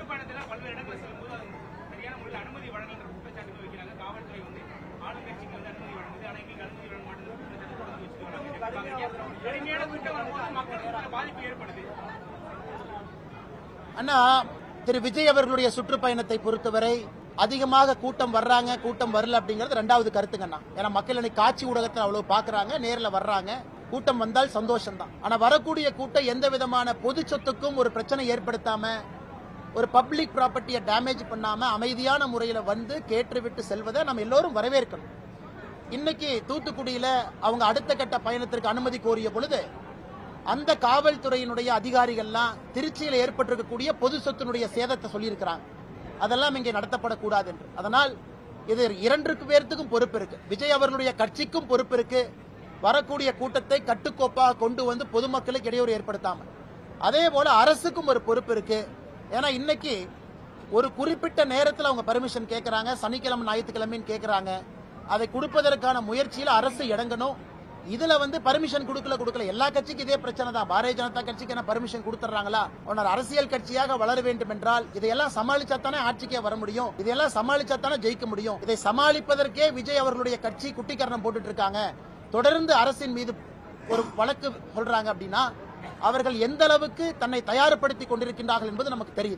சுற்றுப்பயணத்தில் பல்வேறு இடங்களில் செல்லும்போது அது சரியான முறையில் அனுமதி வழங்கல் குற்றச்சாட்டு வைக்கிறாங்க. காவல்துறை வந்து ஆளுங்கட்சிக்கு வந்து அனுமதி வழங்குது, ஆனால் எங்களுக்கு அனுமதி வழங்க மாட்டேங்குது. எளிமையான திட்டம் வரும்போது மக்களுக்கு பாதிப்பு ஏற்படுது. அண்ணா, திரு விஜய் அவர்களுடைய சுற்றுப்பயணத்தை பொறுத்தவரை அதிகமாக கூட்டம் வர்றாங்க, கூட்டம் வரல அப்படிங்கிறது ரெண்டாவது கருத்துங்கண்ணா. ஏன்னா மக்கள் இன்னைக்கு காட்சி ஊடகத்தில் அவ்வளவு பாக்குறாங்க, நேரில் வர்றாங்க, கூட்டம் வந்தால் சந்தோஷம் தான். ஆனா வரக்கூடிய கூட்டம் எந்த விதமான பொது சொத்துக்கும் ஒரு பிரச்சனை ஏற்படுத்தாம, ஒரு பப்ளிக் ப்ராப்பர்ட்டியை டேமேஜ் பண்ணாம அமைதியான முறையில் வந்து கேட்டுவிட்டு செல்வதை நம்ம எல்லோரும் வரவேற்கணும். இன்னைக்கு தூத்துக்குடியில அவங்க அடுத்த கட்ட பயணத்திற்கு அனுமதி கோரிய பொழுது அந்த காவல்துறையினுடைய அதிகாரிகள்லாம் திருச்சியில் ஏற்பட்டிருக்கக்கூடிய பொது சொத்தினுடைய சேதத்தை சொல்லியிருக்கிறாங்க. அதெல்லாம் இங்கே நடத்தப்படக்கூடாது என்று. அதனால் இது இரண்டு பேர்த்துக்கும் பொறுப்பு இருக்கு. விஜய் அவர்களுடைய கட்சிக்கும் பொறுப்பு இருக்கு, வரக்கூடிய கூட்டத்தை கட்டுக்கோப்பாக கொண்டு வந்து பொதுமக்களுக்கு இடையூறு ஏற்படுத்தாம. அதே போல அரசுக்கும் ஒரு பொறுப்பு இருக்கு. ஏன்னா இன்னைக்கு ஒரு குறிப்பிட்ட நேரத்தில் அவங்க பர்மிஷன் கேட்கறாங்க, சனிக்கிழமை ஞாயிற்றுக்கிழமைன்னு கேட்கறாங்க. அதை கொடுப்பதற்கான முயற்சியில் அரசு இறங்கணும். இதுல வந்து பர்மிஷன் கொடுக்கல எல்லா கட்சிக்கும் இதே பிரச்சனை தான். பாரதிய ஜனதா கட்சிக்கு என்ன பர்மிஷன் கொடுத்துறாங்களா? ஒரு அரசியல் கட்சியாக வளர வேண்டும் என்றால் இதையெல்லாம் சமாளிச்சாத்தானே ஆட்சிக்கே வர முடியும், இதையெல்லாம் சமாளிச்சாத்தானே ஜெயிக்க முடியும். இதை சமாளிப்பதற்கே விஜய் அவர்களுடைய கட்சி குட்டிக்கரணம் போட்டுட்டு இருக்காங்க. தொடர்ந்து அரசின் மீது ஒரு வழக்கு சொல்றாங்க அப்படின்னா அவர்கள் எந்த அளவுக்கு தன்னை தயார்படுத்திக் கொண்டிருக்கின்றார்கள் என்பது நமக்கு தெரியுது.